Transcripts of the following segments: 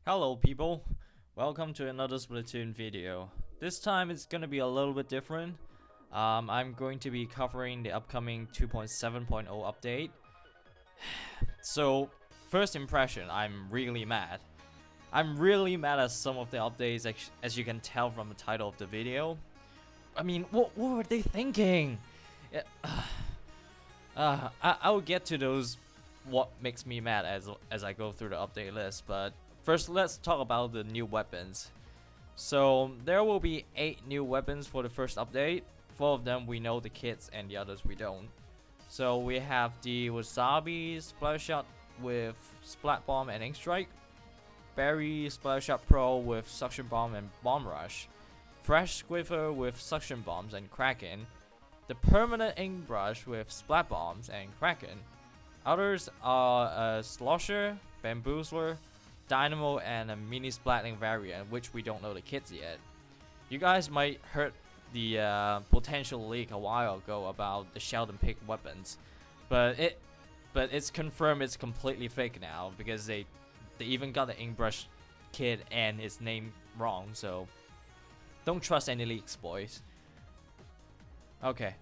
Hello people, welcome to another Splatoon video. This time it's gonna be a little bit different. I'm going to be covering the upcoming 2.7.0 update. So, first impression, I'm really mad. I'm really mad at some of the updates, as you can tell from the title of the video. I mean, what were they thinking? I will get to those what makes me mad as I go through the update list, but first let's talk about the new weapons. So there will be 8 new weapons for the first update. 4 of them we know the kits and the others we don't. So we have the Wasabi Splash Shot with Splat Bomb and Ink Strike, Berry Splash Shot Pro with Suction Bomb and Bomb Rush, Fresh Squiffer with Suction Bombs and Kraken, the Permanent Ink Brush with Splat Bombs and Kraken. Others are a Slosher, Bamboozler, Dynamo, and a mini splatting variant, which we don't know the kits yet. You guys might heard the potential leak a while ago about the Sheldon Pick weapons, but it's confirmed it's completely fake now because they even got the ink brush kit and its name wrong. So don't trust any leaks, boys. Okay.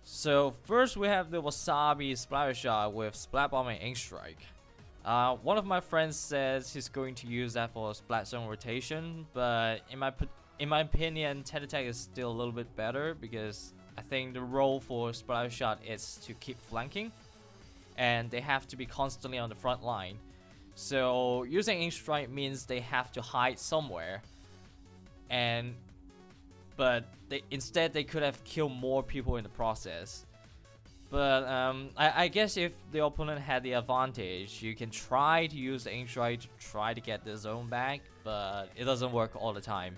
So first we have the Wasabi Splash Shot with Splat Bomb and Ink Strike. One of my friends says he's going to use that for Splat Zone rotation, but in my opinion, Tentatek is still a little bit better because I think the role for Splash Shot is to keep flanking, and they have to be constantly on the front line. So using Ink Strike means they have to hide somewhere, but instead they could have killed more people in the process. But I guess if the opponent had the advantage, you can try to use the Ink Strike to try to get the zone back, but it doesn't work all the time.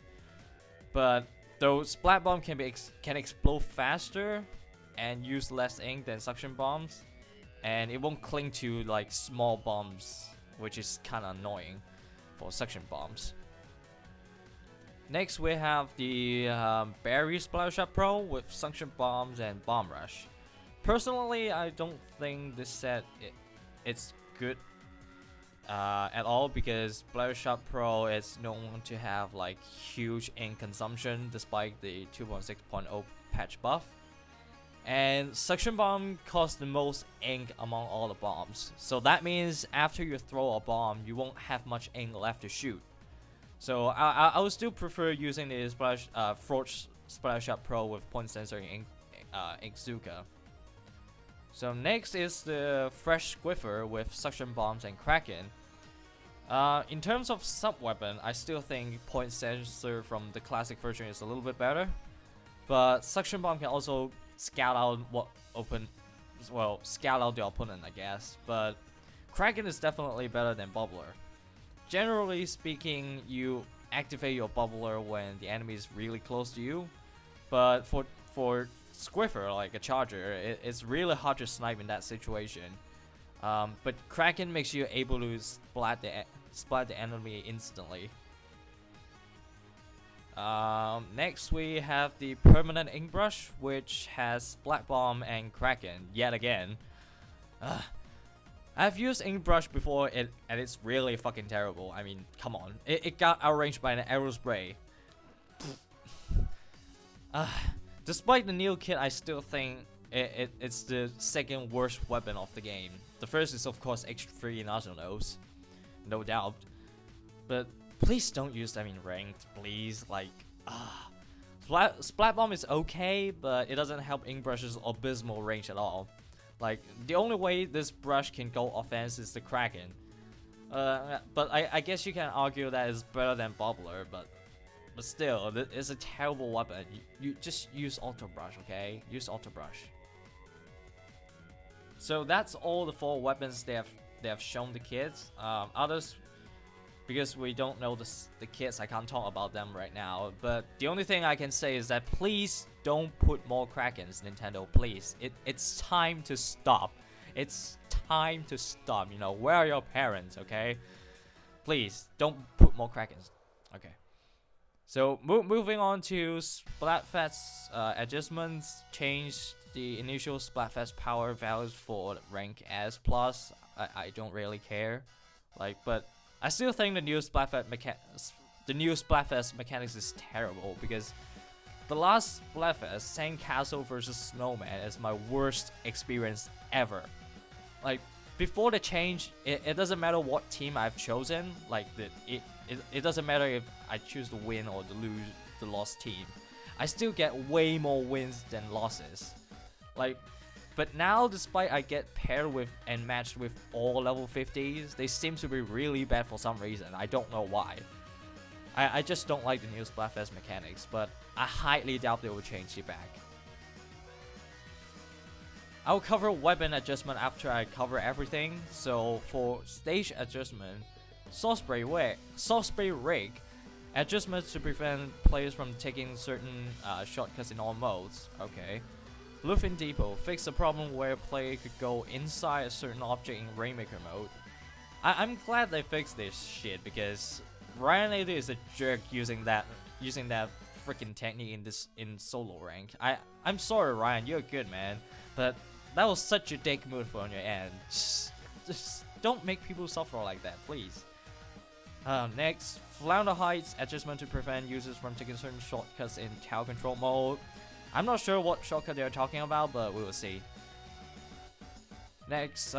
But though Splat Bomb can explode faster and use less ink than Suction Bombs, and it won't cling to like small bombs, which is kind of annoying for Suction Bombs. Next we have the Berry Splash Shot Pro with Suction Bombs and Bomb Rush. Personally, I don't think this set it's good at all because Splash Shot Pro is known to have like huge ink consumption despite the 2.6.0 patch buff. And Suction Bomb costs the most ink among all the bombs. So that means after you throw a bomb, you won't have much ink left to shoot. So I would still prefer using the Forge Splash Shot Pro with point sensor ink Zuka. So next is the Fresh Squiffer with Suction Bombs and Kraken. In terms of sub-weapon, I still think point sensor from the classic version is a little bit better. But Suction Bomb can also scout out scout out the opponent, I guess. But Kraken is definitely better than Bubbler. Generally speaking, you activate your Bubbler when the enemy is really close to you. But for Squiffer, like a charger, it's really hard to snipe in that situation. But Kraken makes you able to splat the enemy instantly. Next we have the Permanent Ink Brush, which has Splat Bomb and Kraken yet again. I've used Ink Brush before and it's really fucking terrible. I mean, come on. It got outranged by an arrow spray. Despite the new kit, I still think it's the second worst weapon of the game. The first is of course H3 Nationals, no doubt. But please don't use them in ranked, please. Like, Splat Bomb is okay, but it doesn't help Ink Brush's abysmal range at all. Like, the only way this brush can go offense is the Kraken. But I guess you can argue that it's better than Bubbler, but still, it's a terrible weapon. You just use Auto Brush, okay? Use Auto Brush. So that's all the 4 weapons they have shown the kids. Others, because we don't know the kids, I can't talk about them right now. But the only thing I can say is that please don't put more Krakens, Nintendo. Please, it's time to stop. It's time to stop. You know, where are your parents? Okay, please don't put more Krakens. Okay. So moving on to Splat Fest adjustments, change the initial Splat Fest power values for rank S+. I don't really care, like, but I still think the new Splatfest mechanics is terrible because the last Splatfest, Sandcastle versus Snowman, is my worst experience ever. Like, before the change, it doesn't matter what team I've chosen. Like, it doesn't matter if I choose to win or to lose the lost team. I still get way more wins than losses. Like, but now, despite I get paired with and matched with all level 50s, they seem to be really bad for some reason. I don't know why. I just don't like the new Splatfest mechanics, but I highly doubt they will change it back. I'll cover weapon adjustment after I cover everything. So for stage adjustment, Salt Spray Rig, adjustments to prevent players from taking certain shortcuts in all modes. Okay. Bluefin Depot, fix the problem where a player could go inside a certain object in Rainmaker mode. I'm glad they fixed this shit because Ryan is a jerk using that freaking technique in solo rank. I'm sorry, Ryan, you're good, man, but that was such a dick move on your end. Just don't make people suffer like that, please. Next, Flounder Heights, adjustment to prevent users from taking certain shortcuts in tower control mode. I'm not sure what shortcut they're talking about, but we will see. Next,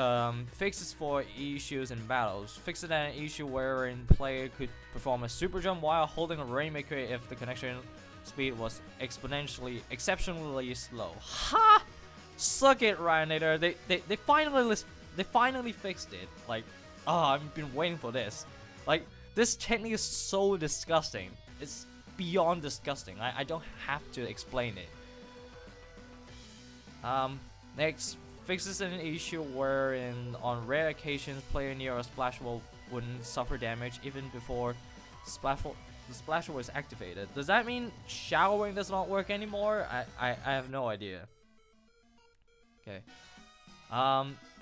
fixes for issues in battles. Fixed an issue wherein player could perform a super jump while holding a Rainmaker if the connection speed was exceptionally slow. Ha! Suck it, Ryanator. They finally fixed it. Like, oh, I've been waiting for this. Like, this technique is so disgusting. It's beyond disgusting. I don't have to explain it. Next, fixes an issue wherein on rare occasions player near a splash wall wouldn't suffer damage even before the splash wall is activated. Does that mean showering does not work anymore? I have no idea. Okay.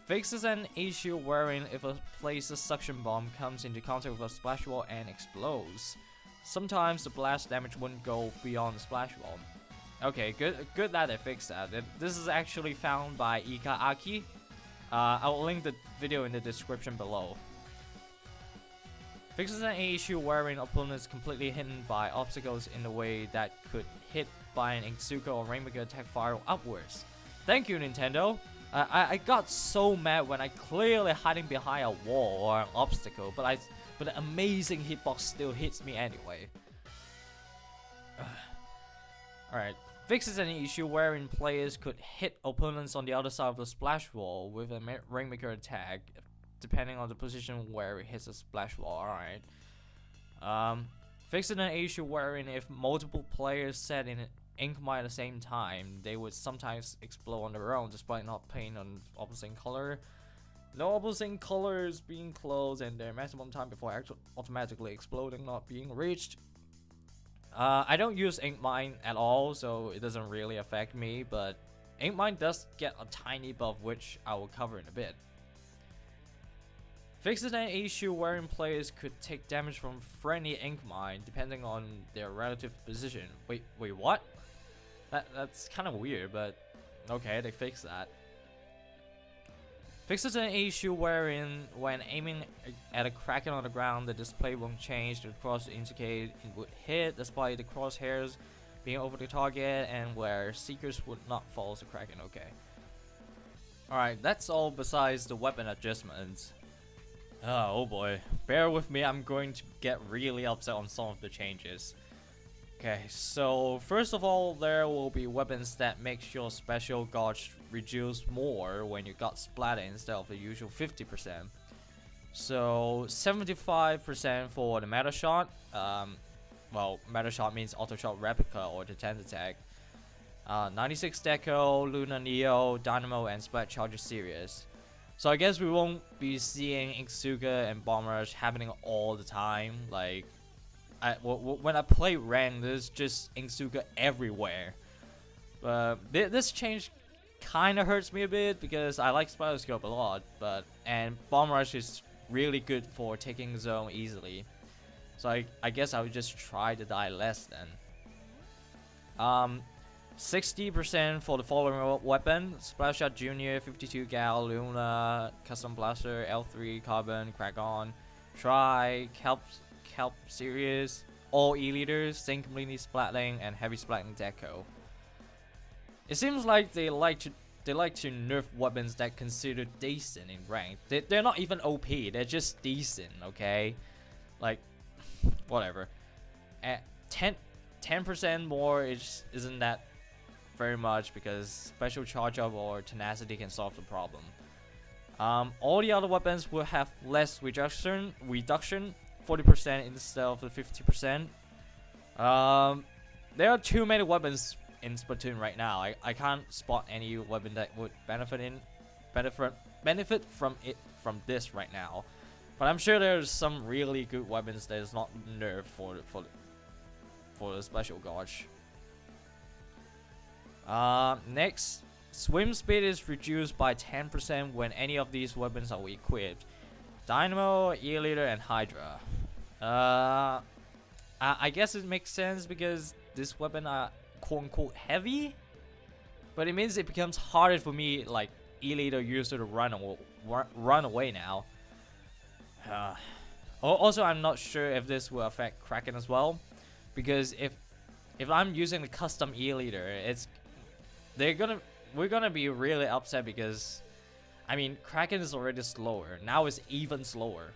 Fixes an issue wherein if a place's suction bomb comes into contact with a splash wall and explodes, sometimes the blast damage wouldn't go beyond the splash wall. Okay, good that they fixed that. This is actually found by Ika Aki. I'll link the video in the description below. Fixes an issue wherein opponents completely hidden by obstacles in a way that could hit by an Insuka or Rainmaker attack fire upwards. Thank you, Nintendo. I got so mad when I clearly hiding behind a wall or an obstacle, but the amazing hitbox still hits me anyway. Alright, fixes an issue wherein players could hit opponents on the other side of the splash wall with a Rainmaker attack, depending on the position where it hits the splash wall. Alright. Fixing an issue wherein if multiple players set in ink mine at the same time, they would sometimes explode on their own despite not playing on opposing color. No opposing colors being closed and their maximum time before automatically exploding not being reached. I don't use ink mine at all, so it doesn't really affect me, but ink mine does get a tiny buff, which I will cover in a bit. Fixes an issue wherein players could take damage from friendly ink mine depending on their relative position. Wait, what? That's kind of weird, but okay, they fixed that. Fixes an issue wherein when aiming at a Kraken on the ground, the display won't change. The cross indicate it would hit despite the crosshairs being over the target, and where Seekers would not follow the Kraken. Okay. Alright, that's all besides the weapon adjustments. Oh boy, bear with me, I'm going to get really upset on some of the changes. Okay, so first of all, there will be weapons that make your special gauge reduce more when you got splatted instead of the usual 50%. So 75% for the meta shot. Well, meta shot means auto shot replica or the 10th attack. 96 deco, Luna Neo, Dynamo, and Splat Charger series. So I guess we won't be seeing Insuka and Bomb Rush happening all the time. Like, when I play rank, there's just Insuka everywhere. But this change kind of hurts me a bit because I like Spider Scope a lot, and Bomb Rush is really good for taking zone easily. So I guess I would just try to die less then. 60% for the following weapon: Splash Shot Junior, 52 Gal, Luna, Custom Blaster, L3, Carbon, Crack On, Try, Kelp series, all E-leaders, same completely splatting and heavy splatting deco. It seems like they like to nerf weapons that considered decent in rank. They're not even OP, they're just decent, okay? Like, whatever. At 10% more isn't that very much, because special charge up or tenacity can solve the problem. All the other weapons will have less reduction, 40% instead of the 50%. There are too many weapons in Splatoon right now. I can't spot any weapon that would benefit from this right now. But I'm sure there's some really good weapons that is not nerfed for the special gauge. Next, swim speed is reduced by 10% when any of these weapons are equipped. Dynamo, E-leader, and Hydra. I guess it makes sense because this weapon are quote-unquote heavy, but it means it becomes harder for me, like E-leader user, to run away now. Also, I'm not sure if this will affect Kraken as well, because if I'm using the custom E-leader, we're gonna be really upset, because I mean, Kraken is already slower. Now it's even slower.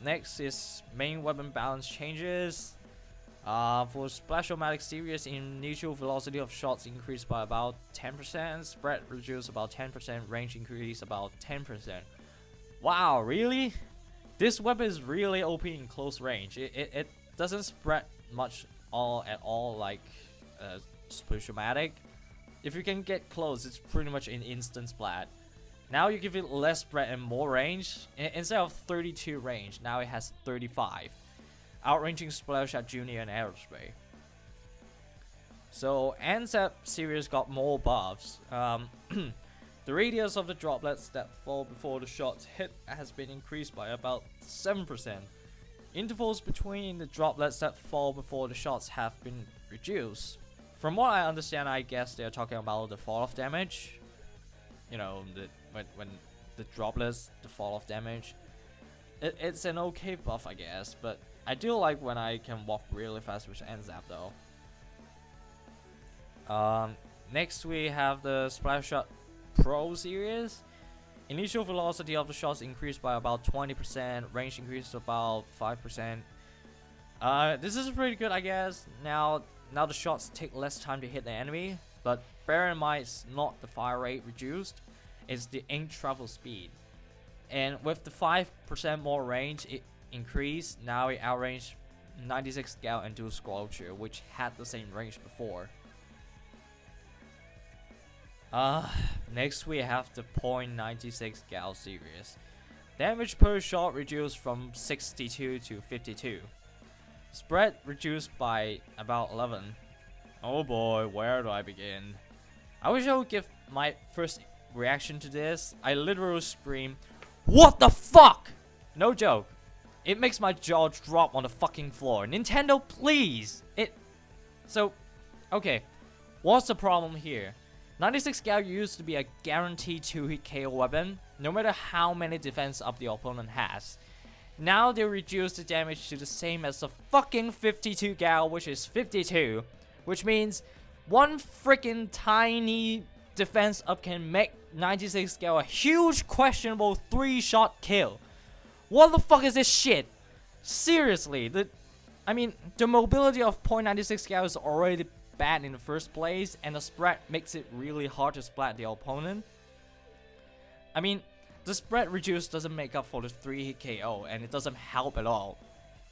Next is main weapon balance changes. For Splash-O-Matic series, initial velocity of shots increased by about 10%, spread reduced about 10%, range increase about 10%. Wow, really? This weapon is really OP in close range. It doesn't spread much at all like Splash-O-Matic. If you can get close, it's pretty much an instant splat. Now you give it less spread and more range. Instead of 32 range, now it has 35. Outranging Splash at Junior and Aerospace. So NSAP series got more buffs. The radius of the droplets that fall before the shots hit has been increased by about 7%. Intervals between the droplets that fall before the shots have been reduced. From what I understand, I guess they're talking about the fall off damage. You know, when the droplets, the fall off damage. It's an okay buff, I guess, but I do like when I can walk really fast with NZAP though. Next we have the Splash Shot Pro series. Initial velocity of the shots increased by about 20%, range increased to about 5%. This is pretty good, I guess. Now the shots take less time to hit the enemy, but bear in mind it's not the fire rate reduced, it's the ink travel speed. And with the 5% more range it increased, now it outranged 96 Scout and Dual Sculpture, which had the same range before. Next we have the .96 Gal series. Damage per shot reduced from 62 to 52. Spread reduced by about 11. Oh boy, where do I begin? I wish I would give my first reaction to this. I literally scream, "What the fuck?" No joke. It makes my jaw drop on the fucking floor. Nintendo, please! So, okay. What's the problem here? 96 Gal used to be a guaranteed 2-hit KO weapon, no matter how many defense up the opponent has. Now they reduce the damage to the same as the fucking 52 Gal, which is 52. Which means one freaking tiny defense up can make 96 Gal a huge questionable 3-shot kill. What the fuck is this shit? Seriously, the mobility of .96 Gal is already bad in the first place, and the spread makes it really hard to splat the opponent. I mean, the spread reduced doesn't make up for the 3-hit KO, and it doesn't help at all.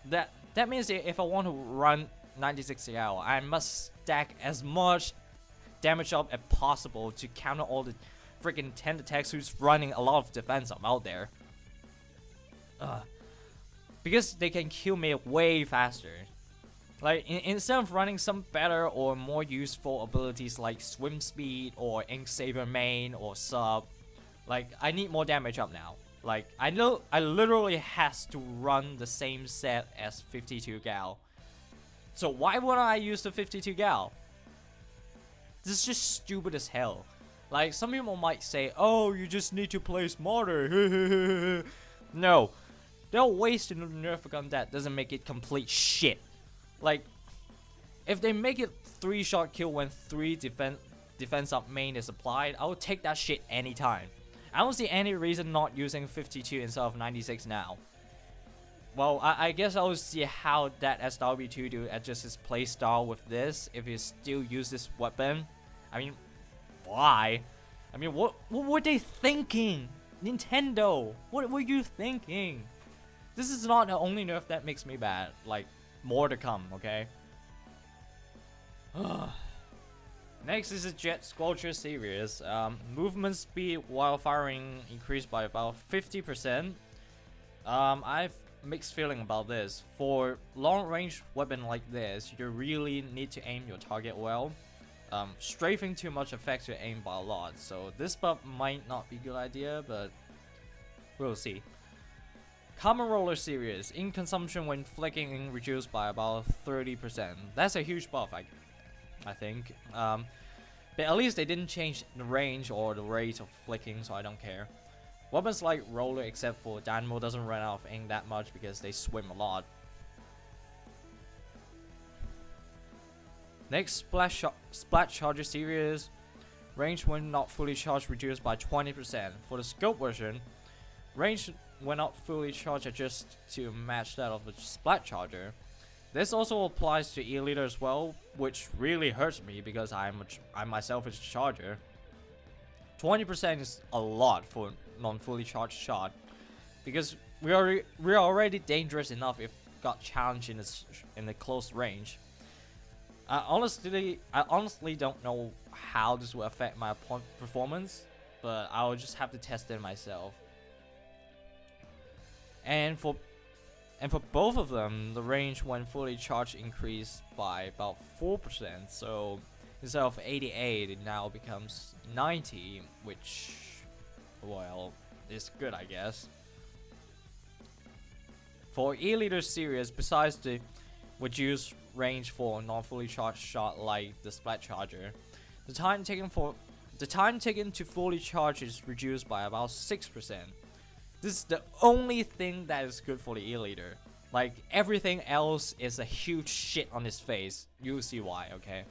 That means if I want to run 96 Gal, I must stack as much damage up as possible to counter all the freaking 10 attacks who's running a lot of defense up out there. Because they can kill me way faster. Like, instead of running some better or more useful abilities like swim speed or ink saber main or sub, like, I need more damage up now. Like, I know I literally has to run the same set as 52 Gal. So why wouldn't I use the 52 Gal? This is just stupid as hell. Like, some people might say, oh, you just need to play smarter. No, they're wasting the nerf gun that doesn't make it complete shit. Like, if they make it 3-shot kill when 3 defense up main is applied, I would take that shit anytime. I don't see any reason not using 52 instead of 96 now. Well, I guess I'll see how that SW2 do adjust his playstyle with this if he still use this weapon. I mean, why? I mean, what were they thinking? Nintendo, what were you thinking? This is not the only nerf that makes me bad. Like, more to come, okay? Next is the Jet Squelcher series. Movement speed while firing increased by about 50%. I've mixed feeling about this. For long range weapon like this, you really need to aim your target well. Strafing too much affects your aim by a lot, so this buff might not be a good idea, but we'll see. Common Roller series, ink consumption when flicking reduced by about 30%. That's a huge buff, I think. But at least they didn't change the range or the rate of flicking, so I don't care. Weapons like Roller, except for Dynamo, doesn't run out of ink that much because they swim a lot. Next, Splat Charger series. Range when not fully charged reduced by 20%. For the scope version, range when not fully charged adjusts to match that of the Splat Charger. This also applies to E-Leader as well, which really hurts me because I myself is a charger. 20% is a lot for non-fully charged shot, because we're already dangerous enough if got challenged in the close range. I honestly don't know how this will affect my performance, but I'll just have to test it myself. And for both of them, the range when fully charged increased by about 4%. So instead of 88, it now becomes 90, which, well, is good, I guess. For E-Leader series, besides the reduced range for non-fully charged shot like the Splat Charger, the time taken to fully charge is reduced by about 6%. This is the only thing that is good for the E-Leader. Like, everything else is a huge shit on his face. You'll see why, okay?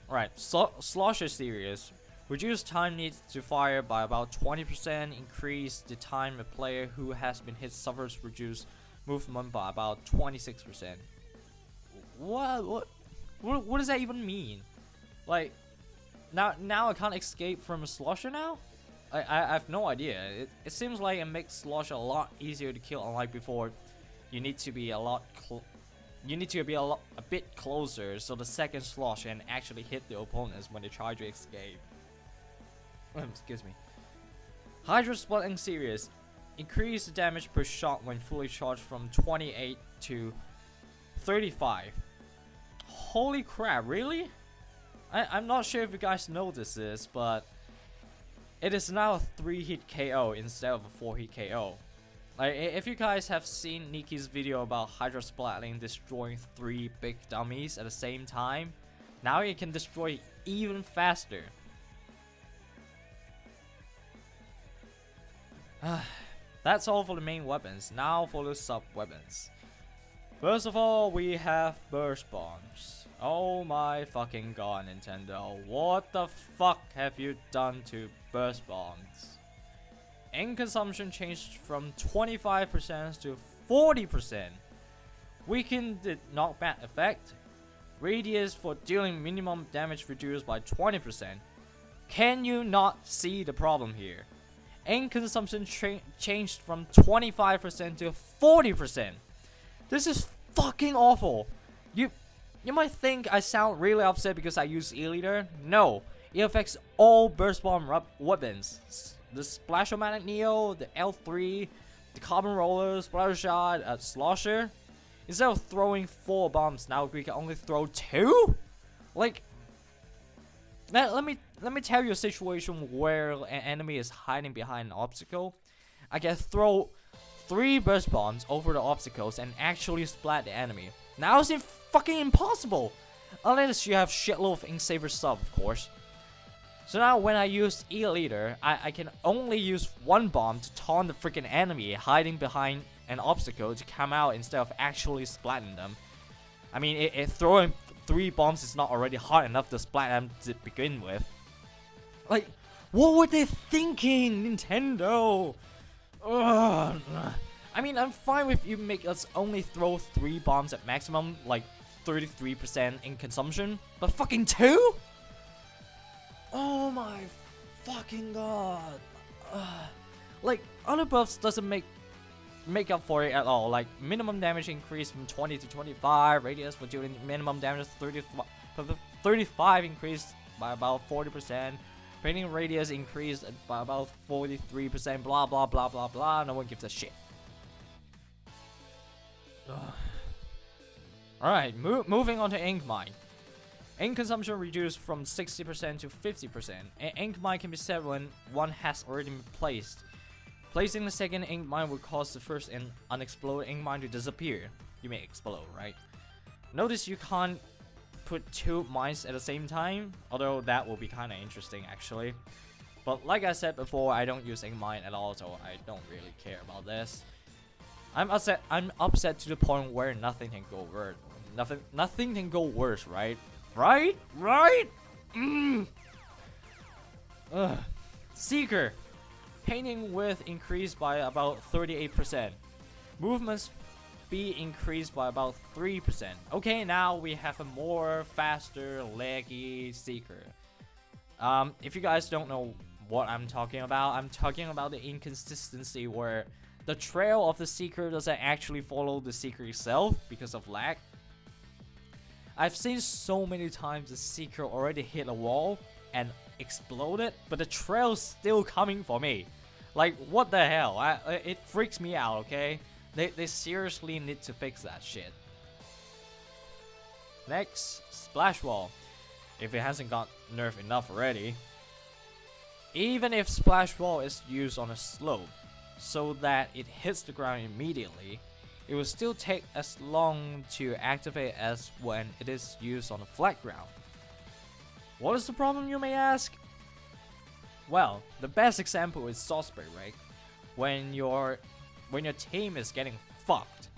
Alright, Slosher series. Reduce time needed to fire by about 20%. Increase the time a player who has been hit suffers reduced movement by about 26%. What does that even mean? Like, now I can't escape from a Slosher now? I have no idea. It seems like it makes Slosher a lot easier to kill, unlike before. You need to be a bit closer, so the second Slosher can actually hit the opponents when they try to escape. Excuse me. Hydra Splitting series. Increase the damage per shot when fully charged from 28 to 35. Holy crap, really? I'm not sure if you guys notice this, but it is now a 3-hit KO instead of a 4-hit KO. Like, if you guys have seen Niki's video about Hydra Splatting destroying 3 big dummies at the same time, now you can destroy even faster. That's all for the main weapons. Now for the sub weapons. First of all, we have burst bombs. Oh my fucking god, Nintendo. What the fuck have you done to burst bombs? Ink consumption changed from 25% to 40%. Weakened the knockback effect. Radius for dealing minimum damage reduced by 20%. Can you not see the problem here? Ink consumption changed from 25% to 40%. This is fucking awful. You might think I sound really upset because I use E-Leader. No, it affects all burst bomb weapons. The Splashomatic Neo, the L3, the Carbon Roller, Splatter Shot, Slosher. Instead of throwing 4 bombs, now we can only throw 2? Like, let me tell you a situation where an enemy is hiding behind an obstacle. I can throw 3 burst bombs over the obstacles and actually splat the enemy. Now it's fucking impossible, unless you have shitload of Ink Saver sub, of course. So now when I use E-Leader, I can only use one bomb to taunt the freaking enemy hiding behind an obstacle to come out instead of actually splatting them. I mean, throwing 3 bombs is not already hard enough to splat them to begin with. Like, what were they thinking, Nintendo? Ugh. I mean, I'm fine with you make us only throw 3 bombs at maximum, like 33% in consumption, but fucking 2? Oh my fucking god. Like, other buffs doesn't make up for it at all. Like, minimum damage increase from 20 to 25, radius for doing minimum damage 35 increased by about 40%, training radius increased by about 43%, blah blah blah blah blah, no one gives a shit. Alright, moving on to Ink Mine. Ink consumption reduced from 60% to 50%. Ink Mine can be set when one has already been placed. Placing the second ink mine will cause the first and unexploded ink mine to disappear. You may explode, right? Notice you can't put 2 mines at the same time, although that will be kind of interesting actually. But like I said before, I don't use ink mine at all, so I don't really care about this. I'm upset to the point where nothing can go worse. Nothing can go worse, right? Right? Seeker. Painting width increased by about 38%. Movement speed increased by about 3%. Okay, now we have a more faster, laggy Seeker. If you guys don't know what I'm talking about the inconsistency where the trail of the Seeker doesn't actually follow the Seeker itself because of lag. I've seen so many times the Seeker already hit a wall and exploded, but the trail's still coming for me. Like, what the hell? It freaks me out, okay? They seriously need to fix that shit. Next, Splash Wall. If it hasn't got nerfed enough already. Even if Splash Wall is used on a slope, so that it hits the ground immediately, it will still take as long to activate as when it is used on a flat ground. What is the problem, you may ask? Well, the best example is Salt Spray, right? When your team is getting fucked.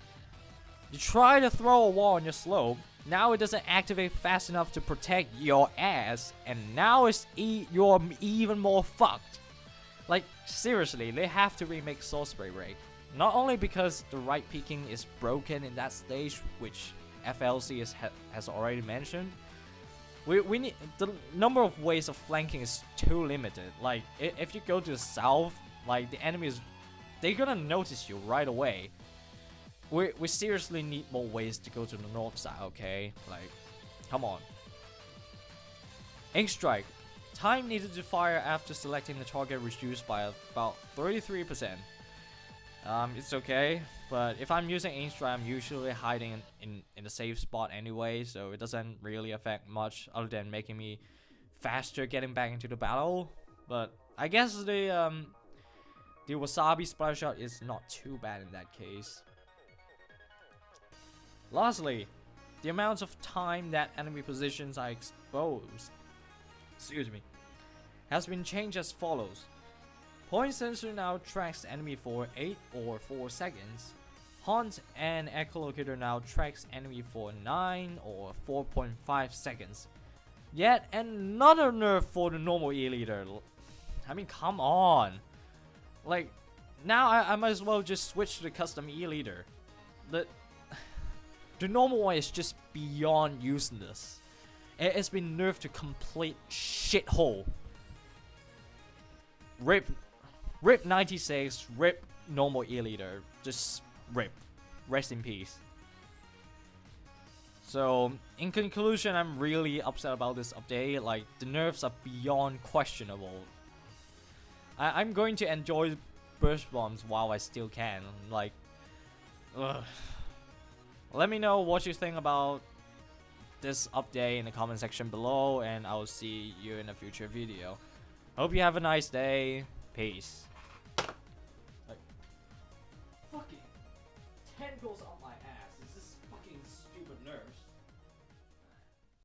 You try to throw a wall on your slope, now it doesn't activate fast enough to protect your ass, and now you're even more fucked. Like, seriously, they have to remake Salt Spray Ray. Not only because the right peaking is broken in that stage, which FLC has already mentioned. We need the number of ways of flanking is too limited. Like, if you go to the south, like the enemies, they're gonna notice you right away. We seriously need more ways to go to the north side, okay? Like, come on. Ink Strike. Time needed to fire after selecting the target reduced by about 33%. It's okay, but if I'm using Ink Strike, I'm usually hiding in a safe spot anyway, so it doesn't really affect much other than making me faster getting back into the battle. But I guess the Wasabi Splash Shot is not too bad in that case. Lastly, the amount of time that enemy positions are exposed, has been changed as follows. Point sensor now tracks enemy for 8 or 4 seconds. Haunt and echolocator now tracks enemy for 9 or 4.5 seconds. Yet another nerf for the normal E-Leader. I mean, come on. Like, now I might as well just switch to the custom E-Leader. The normal one is just beyond useless. It's been nerfed to complete shithole. RIP 96, RIP normal E-Leader, just RIP. Rest in peace. So, in conclusion, I'm really upset about this update. Like, the nerfs are beyond questionable. I'm going to enjoy burst bombs while I still can. Like, ugh. Let me know what you think about this update in the comment section below, and I'll see you in a future video. Hope you have a nice day. Peace.